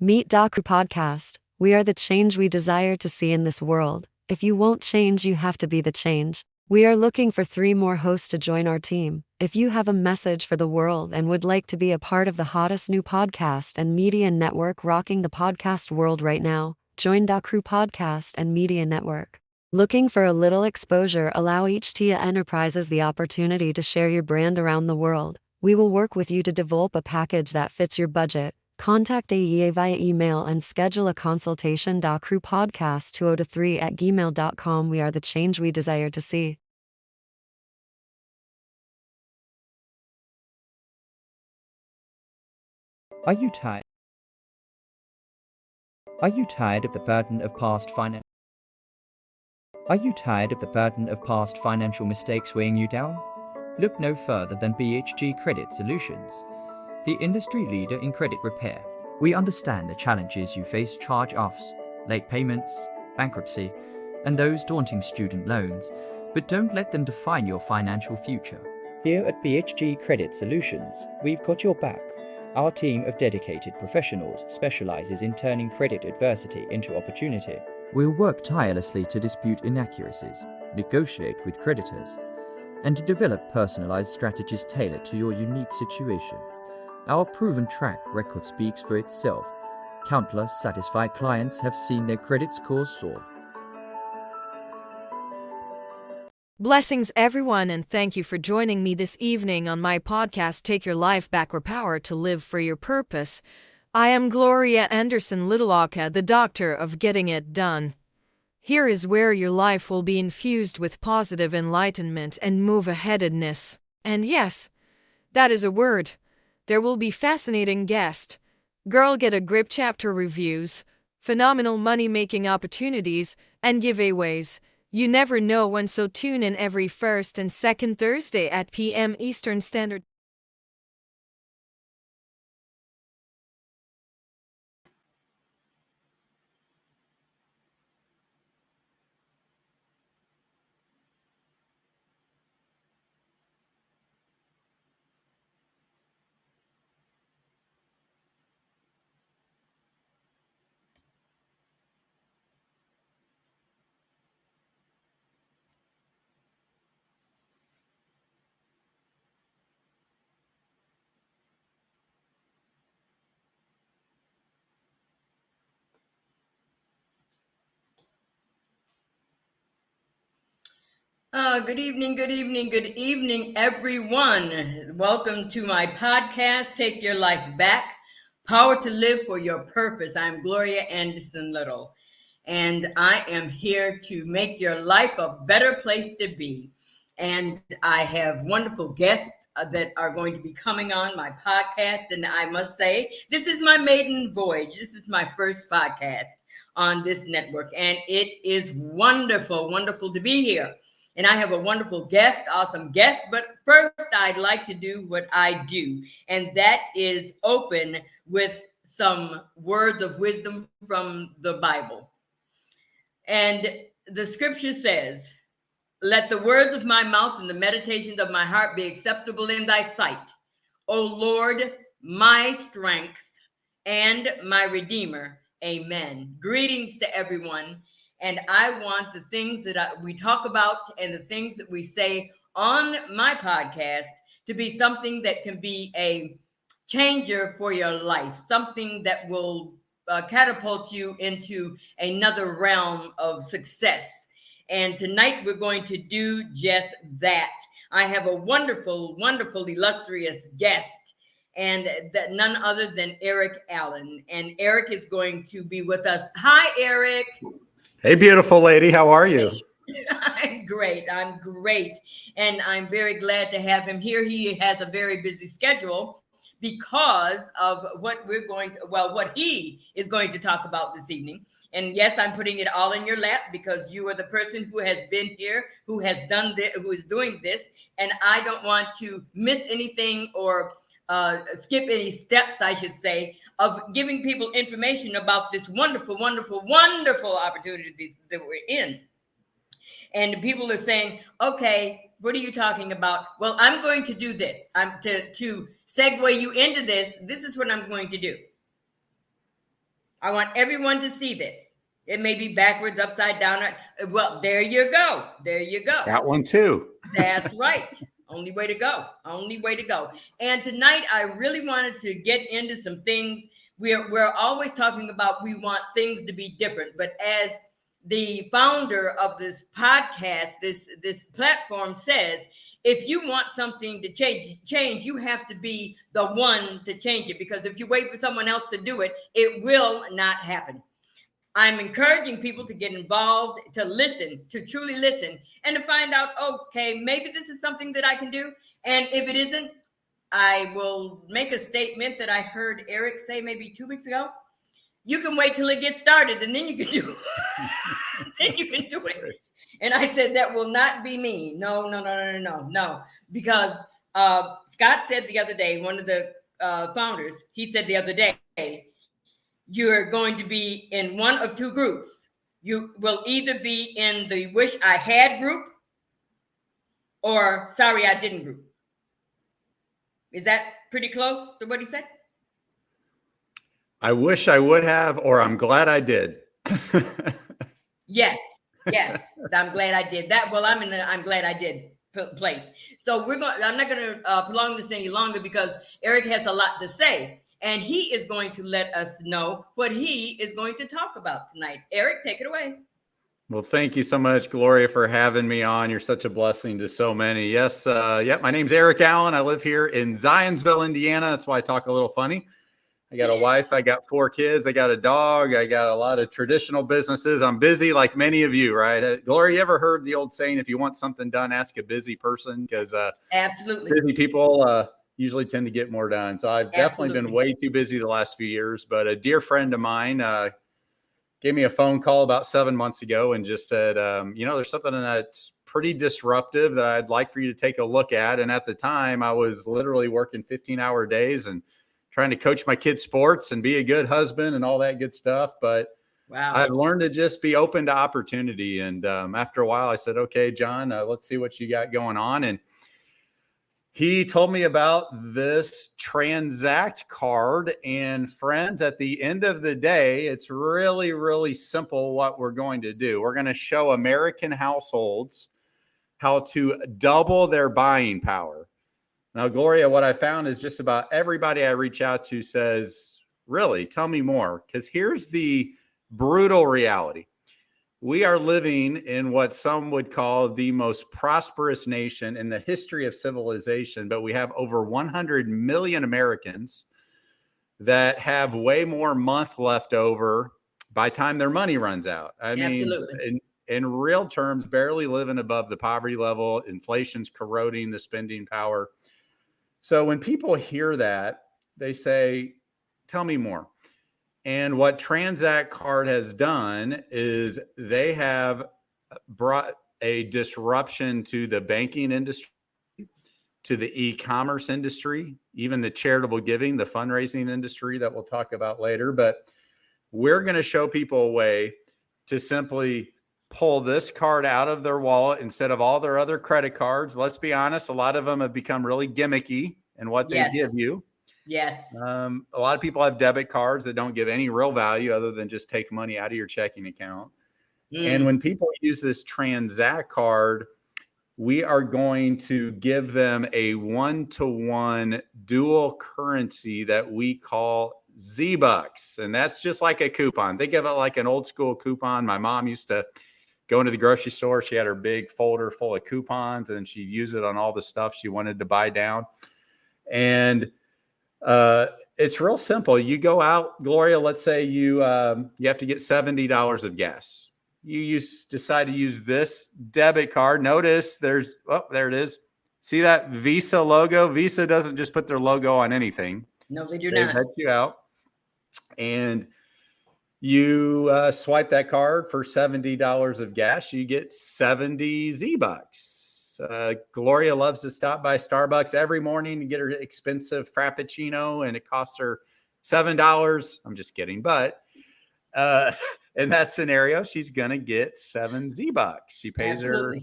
Meet Daku Podcast. We are the change we desire to see in this world. If you won't change, you have to be the change. We are looking for 3 more hosts to join our team. If you have a message for the world and would like to be a part of the hottest new podcast and media network rocking the podcast world right now, join Daku Podcast and Media Network. Looking for a little exposure? Allow IHEART Enterprises the opportunity to share your brand around the world. We will work with you to develop a package that fits your budget. Contact AEA via email and schedule a consultation. Crewpodcast 2023@gmail.com. We are the change we desire to see. Are you tired? Are you tired of the burden of past finance? Are you tired of the burden of past financial mistakes weighing you down? Look no further than BHG Credit Solutions, the industry leader in credit repair. We understand the challenges you face: charge-offs, late payments, bankruptcy, and those daunting student loans, but don't let them define your financial future. Here at BHG Credit Solutions, we've got your back. Our team of dedicated professionals specializes in turning credit adversity into opportunity. We'll work tirelessly to dispute inaccuracies, negotiate with creditors, and to develop personalized strategies tailored to your unique situation. Our proven track record speaks for itself. Countless satisfied clients have seen their credit scores soar. Blessings, everyone, and thank you for joining me this evening on my podcast, Take Your Life Back or Power to Live for Your Purpose. I am Gloria Anderson Littlewalker, the doctor of getting it done. Here is where your life will be infused with positive enlightenment and move-aheadedness. And yes, that is a word. There will be fascinating guests, Girl Get a Grip chapter reviews, phenomenal money-making opportunities, and giveaways. You never know when, so tune in every first and second Thursday at p.m. Eastern Standard. Good evening, everyone. Welcome to my podcast, Take Your Life Back, Power to Live for Your Purpose. I'm Gloria Anderson Little, and I am here to make your life a better place to be. And I have wonderful guests that are going to be coming on my podcast. And I must say, this is my maiden voyage. This is my first podcast on this network, and it is wonderful to be here. And I have a wonderful guest, awesome guest. But first, I'd like to do what I do, and that is open with some words of wisdom from the Bible. And the scripture says, "Let the words of my mouth and the meditations of my heart be acceptable in thy sight, O Lord, my strength and my Redeemer. Amen." Greetings to everyone. And I want the things that we talk about and the things that we say on my podcast to be something that can be a changer for your life, something that will catapult you into another realm of success. And tonight we're going to do just that. I have a wonderful, illustrious guest, and that none other than Eric Allen. And Eric is going to be with us. Hi, Eric. Hey, beautiful lady. How are you? I'm great. And I'm very glad to have him here. He has a very busy schedule because of what he is going to talk about this evening. And yes, I'm putting it all in your lap because you are the person who has been here, who has done this, who is doing this. And I don't want to miss anything or skip any steps, I should say, of giving people information about this wonderful opportunity that we're in. And people are saying, okay, what are you talking about? Well, I'm going to do this. I'm to segue you into this. This is what I'm going to do. I want everyone to see this. It may be backwards, upside down. Well, there you go. There you go. Got one too. That's right. Only way to go. Only way to go. And tonight, I really wanted to get into some things. We're always talking about we want things to be different. But as the founder of this podcast, this platform says, if you want something to change, you have to be the one to change it. Because if you wait for someone else to do it, it will not happen. I'm encouraging people to get involved, to listen, to truly listen, and to find out, okay, maybe this is something that I can do. And if it isn't, I will make a statement that I heard Eric say maybe 2 weeks ago. You can wait till it gets started, and then you can do it. Then you can do it. And I said, that will not be me. No. Because Scott said the other day, one of the founders, he said the other day, you're going to be in one of two groups. You will either be in the wish I had group or sorry I didn't group. Is that pretty close to what he said? I wish I would have, or I'm glad I did. Yes. I'm glad I did that. Well, I'm in the I'm glad I did place. So I'm not going to prolong this any longer because Eric has a lot to say. And he is going to let us know what he is going to talk about tonight. Eric, take it away. Well, thank you so much, Gloria, for having me on. You're such a blessing to so many. Yes, my name's Eric Allen. I live here in Zionsville, Indiana. That's why I talk a little funny. I got a wife. I got 4 kids. I got a dog. I got a lot of traditional businesses. I'm busy like many of you, right? Gloria, you ever heard the old saying, if you want something done, ask a busy person? Because absolutely, busy people usually tend to get more done. So I've definitely been way too busy the last few years. But a dear friend of mine gave me a phone call about 7 months ago and just said, there's something that's pretty disruptive that I'd like for you to take a look at. And at the time, I was literally working 15-hour days and trying to coach my kids' sports and be a good husband and all that good stuff. But wow, I've learned to just be open to opportunity. And after a while, I said, okay, John, let's see what you got going on. And he told me about this Transact card. And friends, at the end of the day, it's really, really simple what we're going to do. We're going to show American households how to double their buying power. Now, Gloria, what I found is just about everybody I reach out to says, really, tell me more. Because here's the brutal reality. We are living in what some would call the most prosperous nation in the history of civilization, but we have over 100 million Americans that have way more month left over by the time their money runs out. I mean, in real terms, barely living above the poverty level. Inflation's corroding the spending power. So when people hear that, they say, tell me more. And what Transact Card has done is they have brought a disruption to the banking industry, to the e-commerce industry, even the charitable giving, the fundraising industry that we'll talk about later. But we're going to show people a way to simply pull this card out of their wallet instead of all their other credit cards. Let's be honest, a lot of them have become really gimmicky in what they give you. Yes. A lot of people have debit cards that don't give any real value other than just take money out of your checking account. And when people use this Transact card, we are going to give them a 1-to-1 dual currency that we call Z-Bucks. And that's just like a coupon. Think of it like an old school coupon. My mom used to go into the grocery store. She had her big folder full of coupons and she'd use it on all the stuff she wanted to buy down. And it's real simple. You go out, Gloria, let's say you have to get $70 of gas. You decide to use this debit card. Notice there it is. See that Visa logo? Visa doesn't just put their logo on anything. No, they do not. They vet you out. And you swipe that card for $70 of gas. You get 70 Z-Bucks. Gloria loves to stop by Starbucks every morning to get her expensive Frappuccino, and it costs her $7. I'm just kidding. But in that scenario, she's going to get 7 Z-Bucks. She pays her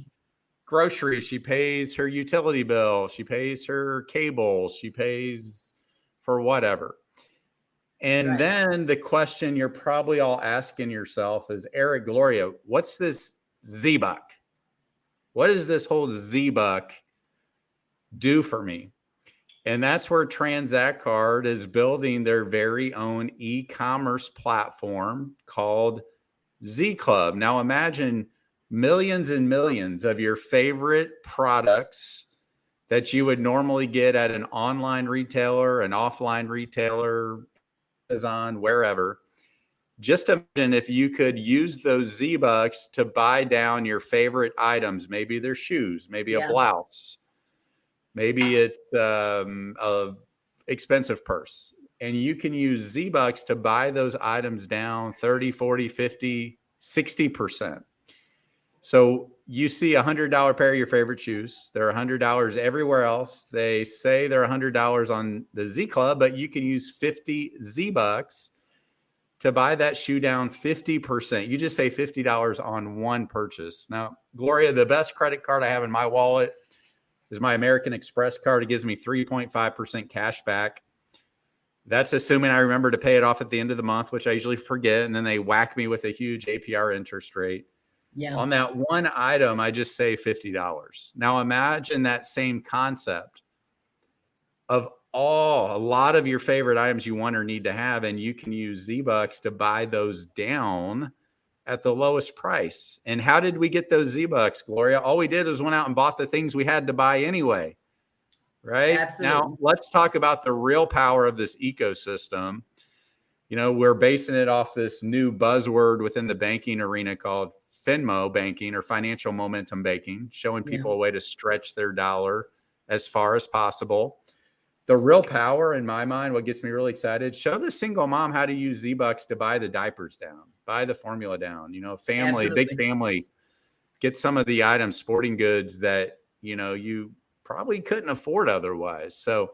groceries. She pays her utility bill. She pays her cable. She pays for whatever. And Right. then the question you're probably all asking yourself is, Eric, Gloria, what's this Z-Buck? What does this whole Z-Buck do for me? And that's where Transact Card is building their very own e-commerce platform called Z Club. Now imagine millions and millions of your favorite products that you would normally get at an online retailer, an offline retailer, Amazon, wherever. Just imagine if you could use those Z-Bucks to buy down your favorite items. Maybe they're shoes, maybe a Yeah. blouse, maybe it's a expensive purse. And you can use Z-Bucks to buy those items down 30, 40, 50, 60%. So you see $100 pair of your favorite shoes. They're $100 everywhere else. They say they're $100 on the Z Club, but you can use 50 Z-Bucks to buy that shoe down 50%. You just say $50 on one purchase. Now, Gloria, the best credit card I have in my wallet is my American Express card. It gives me 3.5% cash back. That's assuming I remember to pay it off at the end of the month, which I usually forget. And then they whack me with a huge APR interest rate. Yeah. On that one item, I just say $50. Now imagine that same concept of a lot of your favorite items you want or need to have, and you can use Z-Bucks to buy those down at the lowest price. And how did we get those Z-Bucks, Gloria? All we did was went out and bought the things we had to buy anyway, right? Absolutely. Now, let's talk about the real power of this ecosystem. You know, we're basing it off this new buzzword within the banking arena called FINMO banking, or financial momentum banking, showing people a way to stretch their dollar as far as possible. The real power in my mind, what gets me really excited, show the single mom how to use Z-Bucks to buy the diapers down, buy the formula down, you know, family, Absolutely. big family, get some of the items, sporting goods that, you know, you probably couldn't afford otherwise. So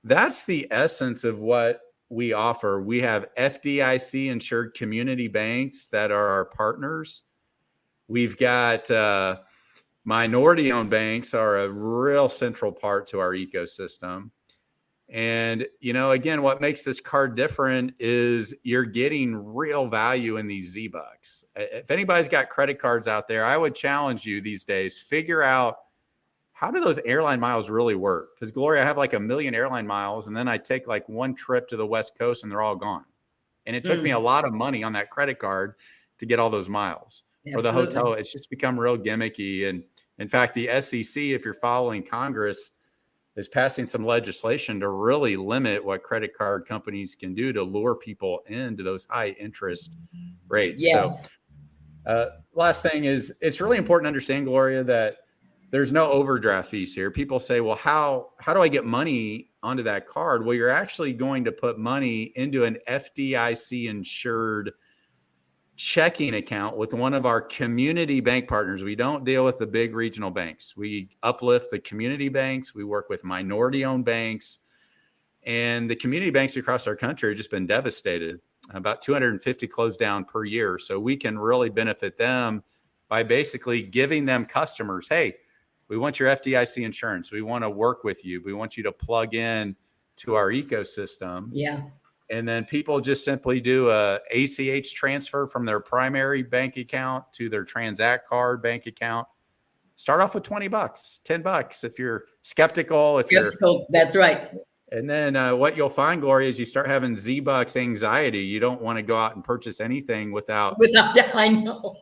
that's the essence of what we offer. We have FDIC insured community banks that are our partners. We've got minority owned banks are a real central part to our ecosystem. And, you know, again, what makes this card different is you're getting real value in these Z-Bucks. If anybody's got credit cards out there, I would challenge you these days, figure out, how do those airline miles really work? Because Gloria, I have like 1 million airline miles, and then I take like one trip to the West Coast and they're all gone. And it took me a lot of money on that credit card to get all those miles. Or the hotel. It's just become real gimmicky. And in fact, the SEC, if you're following Congress, is passing some legislation to really limit what credit card companies can do to lure people into those high interest rates. Yes. So last thing is, it's really important to understand, Gloria, that there's no overdraft fees here. People say, well, how do I get money onto that card? Well, you're actually going to put money into an FDIC insured checking account with one of our community bank partners. We don't deal with the big regional banks. We uplift the community banks. We work with minority owned banks, and the community banks across our country have just been devastated. About 250 closed down per year. So we can really benefit them by basically giving them customers, hey, we want your FDIC insurance. We want to work with you. We want you to plug in to our ecosystem. Yeah. And then people just simply do a ACH transfer from their primary bank account to their Transact Card bank account. Start off with $20, $10 if you're skeptical. That's right. And then what you'll find, Gloria, is you start having Z-Bucks anxiety. You don't want to go out and purchase anything without that. I know.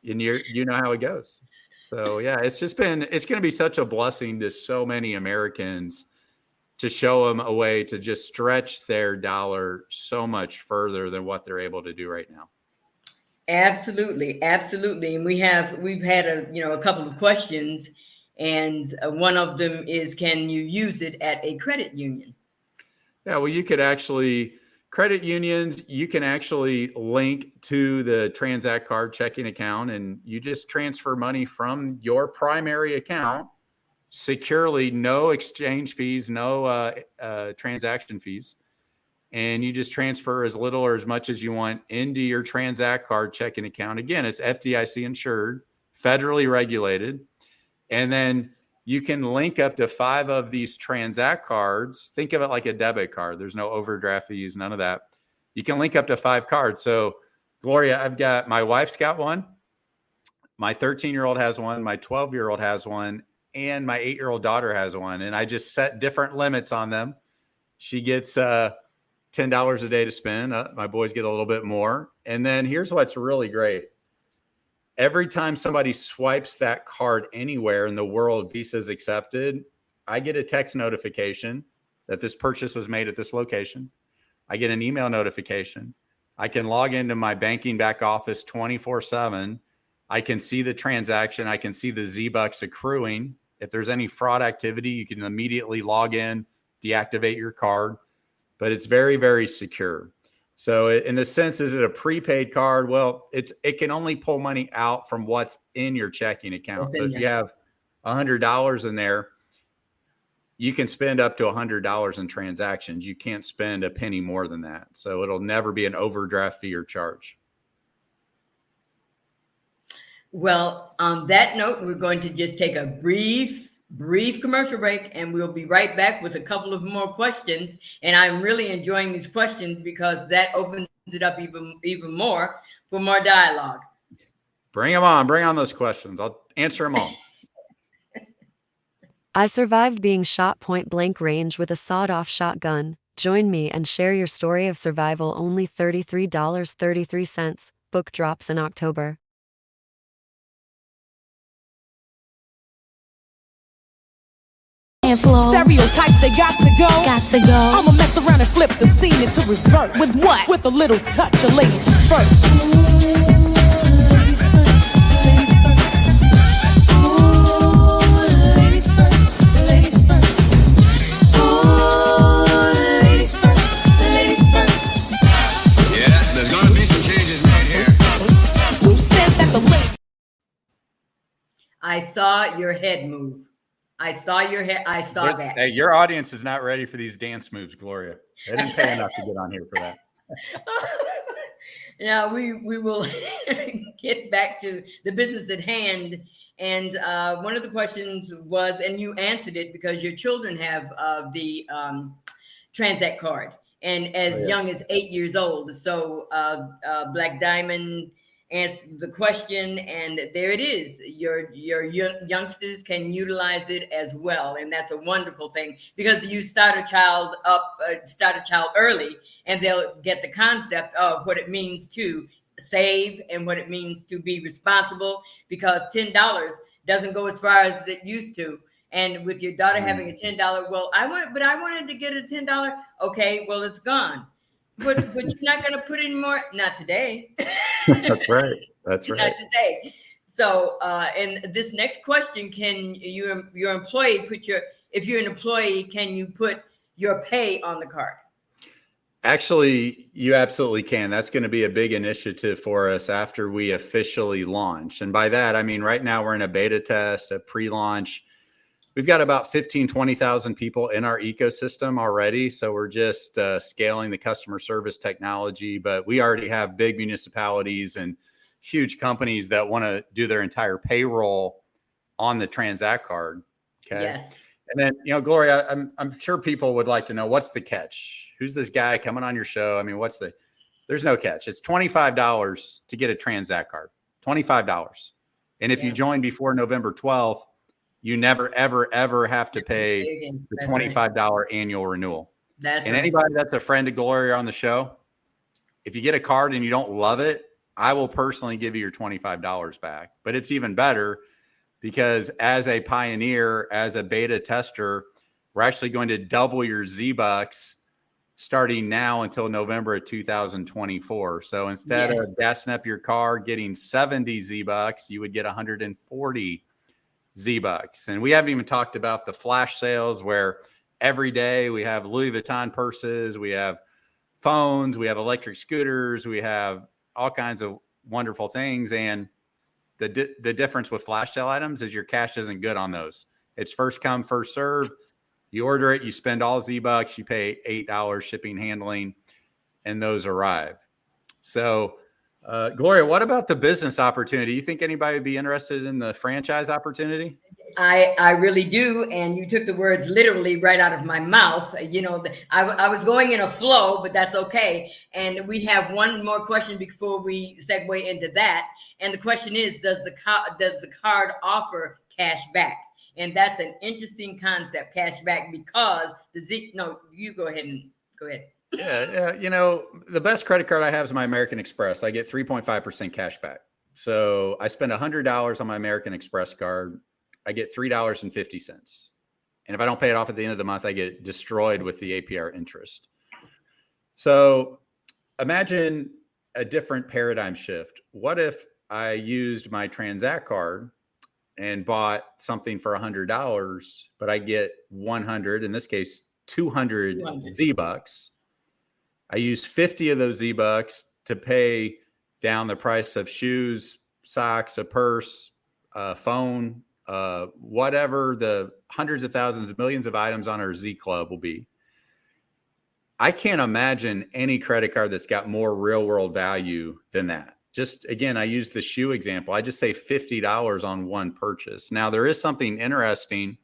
And you know how it goes. So yeah, it's going to be such a blessing to so many Americans to show them a way to just stretch their dollar so much further than what they're able to do right now. Absolutely. Absolutely. And we've had a couple of questions, and one of them is, can you use it at a credit union? Yeah, well, you could actually, credit unions, you can actually link to the Transact Card checking account, and you just transfer money from your primary account securely, no exchange fees, no transaction fees. And you just transfer as little or as much as you want into your Transact Card checking account. Again, it's FDIC insured, federally regulated. And then you can link up to 5 of these Transact cards. Think of it like a debit card. There's no overdraft fees, none of that. You can link up to 5 cards. So Gloria, my wife's got one. My 13-year-old has one. My 12-year-old has one. And my 8-year-old daughter has one. And I just set different limits on them. She gets $10 a day to spend. My boys get a little bit more. And then here's what's really great. Every time somebody swipes that card anywhere in the world, Visa's accepted, I get a text notification that this purchase was made at this location. I get an email notification. I can log into my banking back office 24/7. I can see the transaction. I can see the Z-Bucks accruing. If there's any fraud activity, you can immediately log in, deactivate your card, but it's very, very secure. So in the sense, is it a prepaid card? Well, it can only pull money out from what's in your checking account. So if you have $100 in there, you can spend up to $100 in transactions. You can't spend a penny more than that. So it'll never be an overdraft fee or charge. Well, on that note, we're going to just take a brief commercial break, and we'll be right back with a couple of more questions. And I'm really enjoying these questions because that opens it up even more for more dialogue. Bring them on. Bring on those questions. I'll answer them all. I survived being shot point blank range with a sawed-off shotgun. Join me and share your story of survival. Only $33.33. Book drops in October. Stereotypes, they got to go. I'ma mess around and flip the scene into reverse. With what? With a little touch of ladies first. Yeah, there's gonna be some changes made here. Who said that the lady? I saw your head move. I saw your head. I saw that. Hey, your audience is not ready for these dance moves, Gloria. They didn't pay enough to get on here for that. Yeah, we will get back to the business at hand. And one of the questions was, and you answered it because your children have the Transact card, and as young as 8 years old. So Black Diamond answered the question, and there it is. Your youngsters can utilize it as well, and that's a wonderful thing because you start a child early, and they'll get the concept of what it means to save and what it means to be responsible. Because $10 doesn't go as far as it used to. And with your daughter having a $10, well, I wanted to get a $10. Okay, well, it's gone. But you're not going to put in more. Not today. That's right. That's right. Not today. So, and this next question: can your employee if you're an employee, can you put your pay on the card? Actually, you absolutely can. That's going to be a big initiative for us after we officially launch. And by that, I mean, right now we're in a beta test, a pre-launch. We've got about 20,000 people in our ecosystem already. So we're just scaling the customer service technology, but we already have big municipalities and huge companies that want to do their entire payroll on the Transact card. Okay. Yes. And then, Gloria, I'm sure people would like to know, what's the catch? Who's this guy coming on your show? I mean, there's no catch. It's $25 to get a Transact card, $25. And if you join before November 12th, you never, ever, ever have to pay the $25 annual renewal. Anybody that's a friend of Gloria on the show, if you get a card and you don't love it, I will personally give you your $25 back. But it's even better because as a pioneer, as a beta tester, we're actually going to double your Z-Bucks starting now until November of 2024. So instead of gassing up your car, getting 70 Z-Bucks, you would get 140 Z-Bucks. And we haven't even talked about the flash sales where every day we have Louis Vuitton purses, we have phones, we have electric scooters, we have all kinds of wonderful things. And the difference with flash sale items is your cash isn't good on those. It's first come, first serve. You order it, you spend all Z-Bucks, you pay $8 shipping, handling, and those arrive. So Gloria, what about the business opportunity? You think anybody would be interested in the franchise opportunity? I really do. And you took the words literally right out of my mouth. You know, I was going in a flow, but that's okay. And we have one more question before we segue into that. And the question is, does the card offer cash back? And that's an interesting concept, cash back, because you go ahead. Yeah. You know, the best credit card I have is my American Express. I get 3.5% cash back. So I spend $100 on my American Express card. I get $3.50. And if I don't pay it off at the end of the month, I get destroyed with the APR interest. So imagine a different paradigm shift. What if I used my Transact card and bought something for $100, but I get 100, in this case, 200 Z-Bucks. I used 50 of those Z-Bucks to pay down the price of shoes, socks, a purse, a phone, whatever the hundreds of thousands, millions of items on our Z Club will be. I can't imagine any credit card that's got more real world value than that. Just again, I use the shoe example. I just say $50 on one purchase. Now, there is something interesting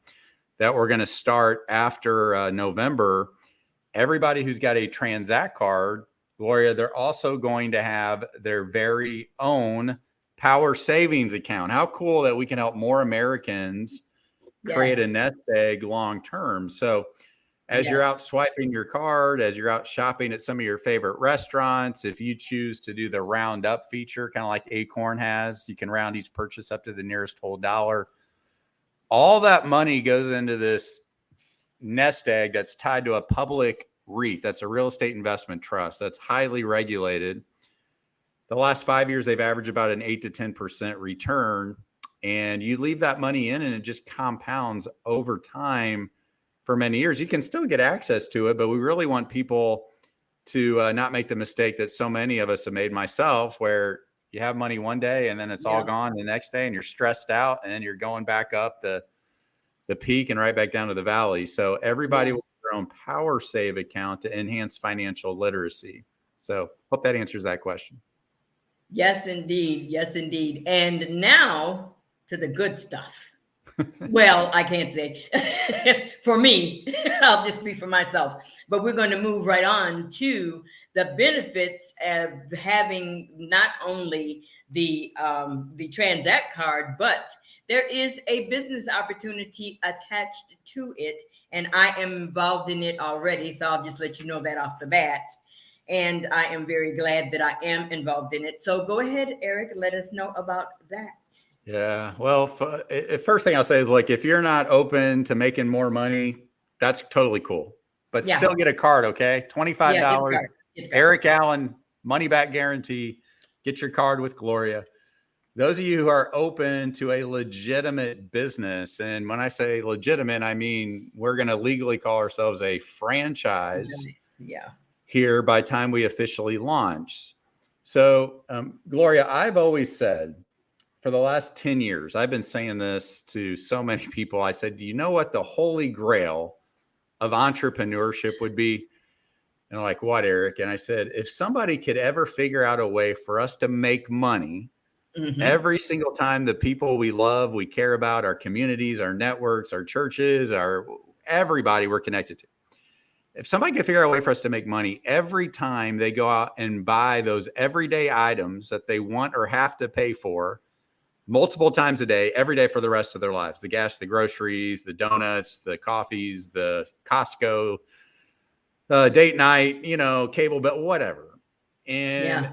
that we're going to start after November. Everybody who's got a Transact card, Gloria, they're also going to have their very own Power Savings account. How cool that we can help more Americans create a nest egg long term. So as you're out swiping your card, as you're out shopping at some of your favorite restaurants, if you choose to do the round up feature, kind of like Acorn has, you can round each purchase up to the nearest whole dollar. All that money goes into this nest egg that's tied to a public REIT. That's a real estate investment trust that's highly regulated. The last 5 years, they've averaged about an 8 to 10% return. And you leave that money in and it just compounds over time for many years. You can still get access to it, but we really want people to not make the mistake that so many of us have made, myself, where you have money one day and then it's all gone the next day and you're stressed out and then you're going back up the peak and right back down to the valley. So everybody will have their own Power Save account to enhance financial literacy. So hope that answers that question. Yes, indeed. Yes, indeed. And now to the good stuff. Well, I can't say for me, I'll just speak for myself, but we're going to move right on to the benefits of having not only the Transact card, but there is a business opportunity attached to it. And I am involved in it already. So I'll just let you know that off the bat. And I am very glad that I am involved in it. So go ahead, Eric, let us know about that. Yeah. Well, first thing I'll say is, like, if you're not open to making more money, that's totally cool. But still get a card, okay? $25. Eric Allen, money back guarantee. Get your card with Gloria. Those of you who are open to a legitimate business, and when I say legitimate, I mean we're going to legally call ourselves a franchise here by time we officially launch. So, Gloria, I've always said, for the last 10 years, I've been saying this to so many people. I said, do you know what the holy grail of entrepreneurship would be? And they're like, what, Eric? And I said, if somebody could ever figure out a way for us to make money every single time the people we love, we care about, our communities, our networks, our churches, everybody we're connected to. If somebody could figure out a way for us to make money every time they go out and buy those everyday items that they want or have to pay for multiple times a day, every day for the rest of their lives, the gas, the groceries, the donuts, the coffees, the Costco, date night, cable bill, whatever. And,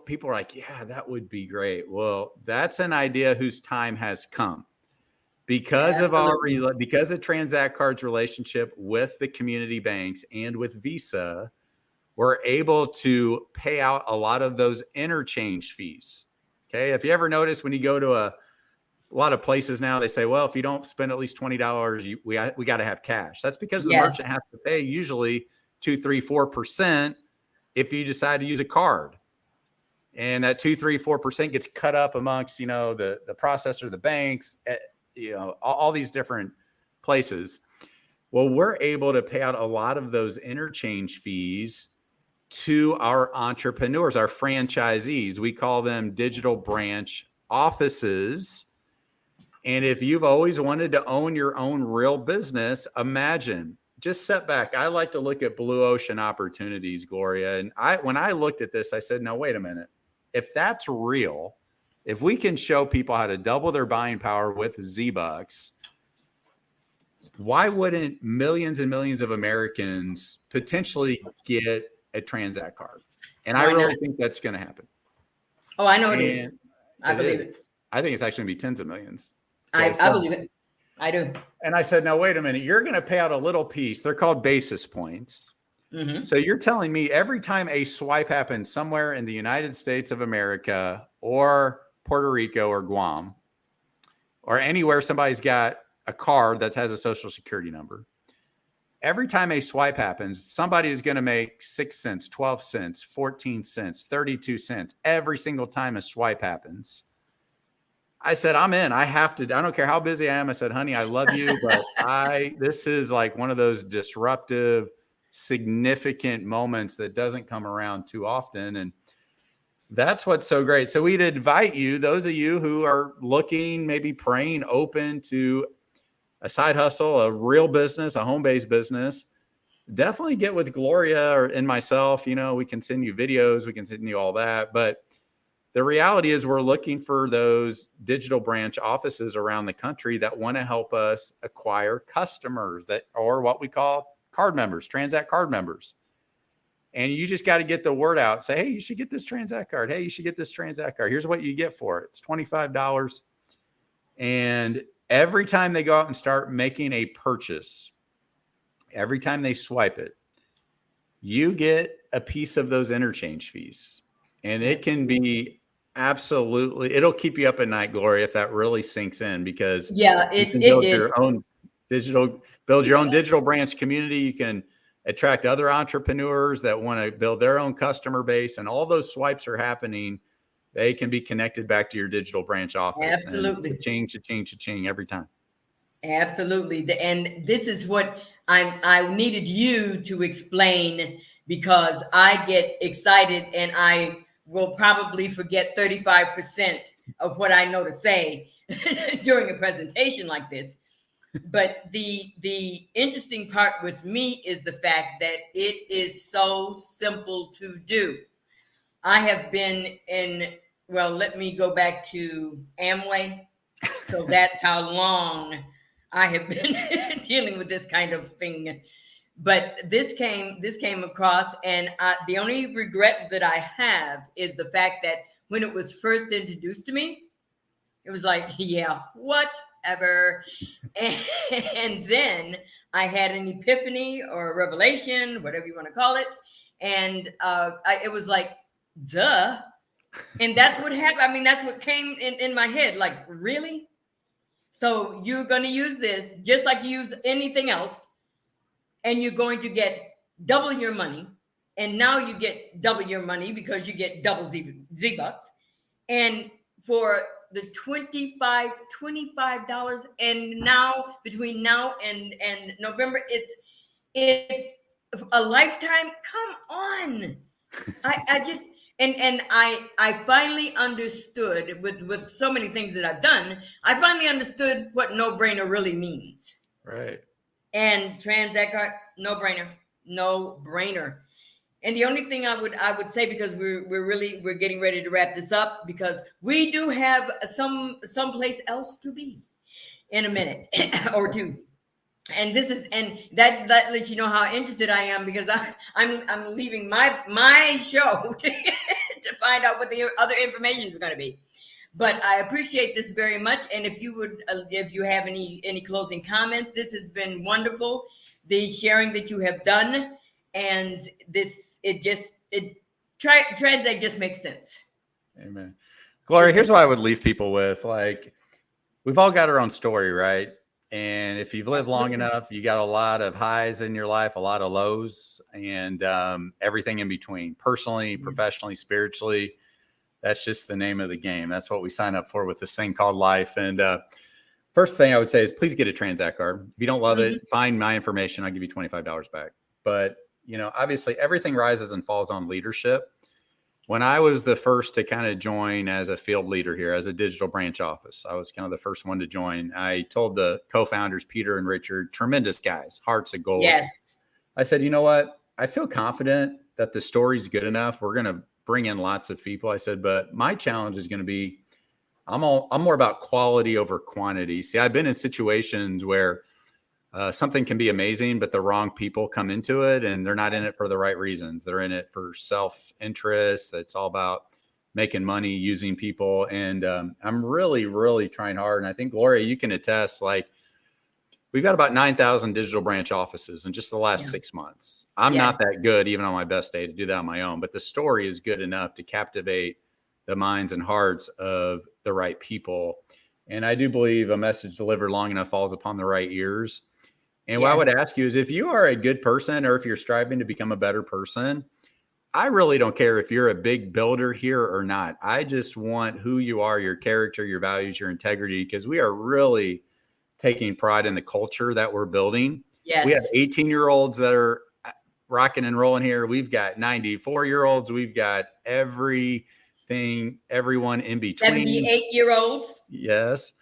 people are like, yeah, that would be great. Well, that's an idea whose time has come. Because because of Transact Card's relationship with the community banks and with Visa, we're able to pay out a lot of those interchange fees. Okay. If you ever notice, when you go to a lot of places now, they say, well, if you don't spend at least $20, we got to have cash. That's because the merchant has to pay usually 2, 3, 4% if you decide to use a card. And that 2, 3, 4% gets cut up amongst, the processor, the banks, all these different places. Well, we're able to pay out a lot of those interchange fees to our entrepreneurs, our franchisees. We call them digital branch offices. And if you've always wanted to own your own real business, imagine, just set back. I like to look at blue ocean opportunities, Gloria. And when I looked at this, I said, no, wait a minute. If that's real, if we can show people how to double their buying power with Z-Bucks, why wouldn't millions and millions of Americans potentially get a Transact card? And I really think that's going to happen. Oh, I know it is. I believe it. I think it's actually going to be tens of millions. I believe it. I do. And I said, no, wait a minute. You're going to pay out a little piece. They're called basis points. So you're telling me every time a swipe happens somewhere in the United States of America or Puerto Rico or Guam or anywhere somebody's got a card that has a social security number, every time a swipe happens, somebody is going to make 6 cents, 12 cents, 14 cents, 32 cents every single time a swipe happens. I said, I'm in. I have to. I don't care how busy I am. I said, honey, I love you, but this is like one of those disruptive, significant moments that doesn't come around too often. And that's what's so great. So we'd invite you, those of you who are looking, maybe praying open to a side hustle, a real business, a home-based business, definitely get with Gloria and myself. You know, we can send you videos, we can send you all that. But the reality is we're looking for those digital branch offices around the country that want to help us acquire customers that are what we call card members, Transact card members. And you just got to get the word out. Say, hey, you should get this Transact card. Hey, you should get this Transact card. Here's what you get for it. It's $25. And every time they go out and start making a purchase, every time they swipe it, you get a piece of those interchange fees. And it can be absolutely, it'll keep you up at night, Gloria, if that really sinks in, because you can build your own digital branch community. You can attract other entrepreneurs that want to build their own customer base, and all those swipes are happening. They can be connected back to your digital branch office. Absolutely. Cha-ching every time. Absolutely. And this is what I needed you to explain, because I get excited and I will probably forget 35% of what I know to say during a presentation like this. But the interesting part with me is the fact that it is so simple to do. I have been let me go back to Amway. So that's how long I have been dealing with this kind of thing. But this came across, and the only regret that I have is the fact that when it was first introduced to me, it was like, yeah, whatever. And then I had an epiphany or a revelation, whatever you want to call it. And it was like, duh. And that's what happened. I mean, that's what came in my head. Like, really? So you're going to use this just like you use anything else, and you're going to get double your money. And now you get double your money because you get double Z-Bucks. And for the $25, and now between now and November, it's a lifetime. Come on. I just and I finally understood with so many things that I've done, I finally understood what no-brainer really means. Right. And Transact card, no-brainer. And the only thing I would say, because we're getting ready to wrap this up, because we do have someplace else to be in a minute or two. And that lets you know how interested I am, because I'm leaving my show to find out what the other information is going to be. But I appreciate this very much. And if you have any closing comments, this has been wonderful. The sharing that you have done, and Transact just makes sense. Amen. Gloria, here's what I would leave people with. Like, we've all got our own story, right? And if you've lived long enough, you got a lot of highs in your life, a lot of lows, and everything in between, personally, professionally, spiritually. That's just the name of the game. That's what we sign up for with this thing called life. And first thing I would say is, please get a Transact card. If you don't love it, find my information. I'll give you $25 back. But, obviously everything rises and falls on leadership. when I was the first to kind of join as a field leader here, as a digital branch office, I was kind of the first one to join. I told the co-founders, Peter and Richard, tremendous guys, hearts of gold. Yes. I said, you know what? I feel confident that the story's good enough. We're going to bring in lots of people. I said, but my challenge is going to be, I'm more about quality over quantity. See, I've been in situations where something can be amazing, but the wrong people come into it and they're not in it for the right reasons. They're in it for self-interest. It's all about making money, using people. And I'm really, really trying hard. And I think, Gloria, you can attest, like, we've got about 9,000 digital branch offices in just the last 6 months. I'm not that good, even on my best day, to do that on my own. But the story is good enough to captivate the minds and hearts of the right people. And I do believe a message delivered long enough falls upon the right ears. And what I would ask you is, if you are a good person or if you're striving to become a better person, I really don't care if you're a big builder here or not. I just want who you are, your character, your values, your integrity, because we are really taking pride in the culture that we're building. Yes. We have 18-year-olds that are rocking and rolling here. We've got 94-year-olds. We've got everything, everyone in between. 78-year-olds. Yes.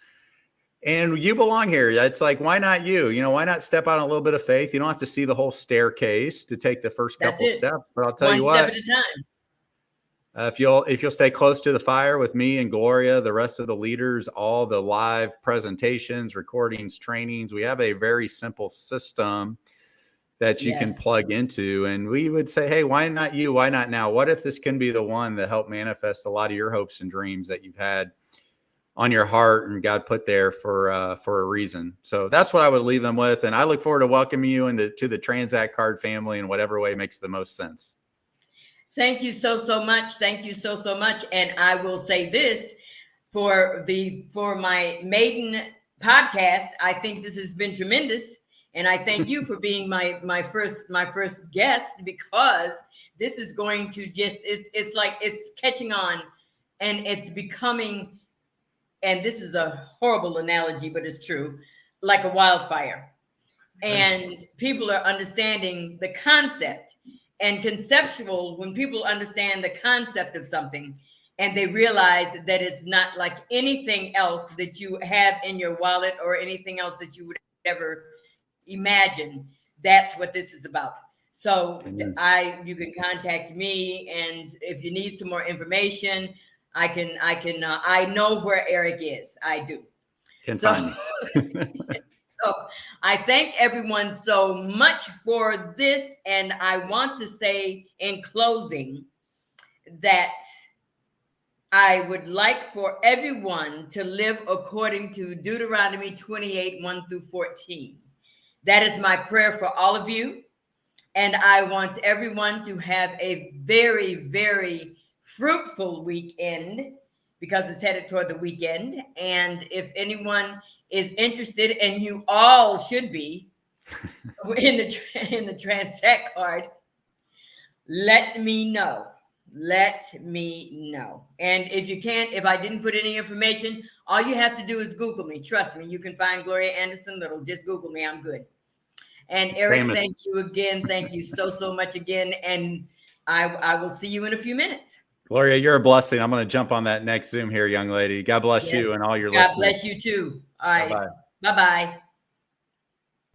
And you belong here. It's like, why not you? You know, why not step out on a little bit of faith? You don't have to see the whole staircase to take the first couple steps. But I'll tell you what, one step at a time. if you'll stay close to the fire with me and Gloria, the rest of the leaders, all the live presentations, recordings, trainings, we have a very simple system that you can plug into. And we would say, hey, why not you? Why not now? What if this can be the one that helped manifest a lot of your hopes and dreams that you've had on your heart and God put there for a reason? So that's what I would leave them with. And I look forward to welcoming you to the Transact Card family in whatever way makes the most sense. Thank you so much. Thank you so much. And I will say this, for my maiden podcast, I think this has been tremendous. And I thank you for being my first guest, because this is going to it's like it's catching on and it's becoming, and this is a horrible analogy, but it's true, like a wildfire. And people are understanding the concept. And conceptual, when people understand the concept of something and they realize that it's not like anything else that you have in your wallet or anything else that you would ever imagine, that's what this is about. So you can contact me, and if you need some more information, I know where Eric is. I do. Find me. So I thank everyone so much for this. And I want to say in closing that I would like for everyone to live according to Deuteronomy 28, 1-14. That is my prayer for all of you. And I want everyone to have a very, very fruitful weekend, because it's headed toward the weekend. And if anyone is interested, and you all should be, in the Transact Card, let me know. Let me know. And if I didn't put any information, all you have to do is Google me. Trust me, you can find Gloria Anderson Little. Just Google me. I'm good. And Eric, thank you again. Thank you so much again. And I will see you in a few minutes. Gloria, you're a blessing. I'm going to jump on that next Zoom here, young lady. God bless you and all your listeners. God bless you too. All right. Bye-bye.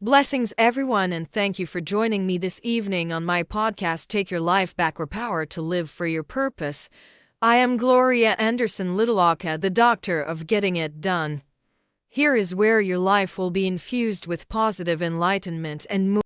Blessings, everyone, and thank you for joining me this evening on my podcast, Take Your Life Back or Power to Live for Your Purpose. I am Gloria Anderson Littlewalker, the doctor of getting it done. Here is where your life will be infused with positive enlightenment and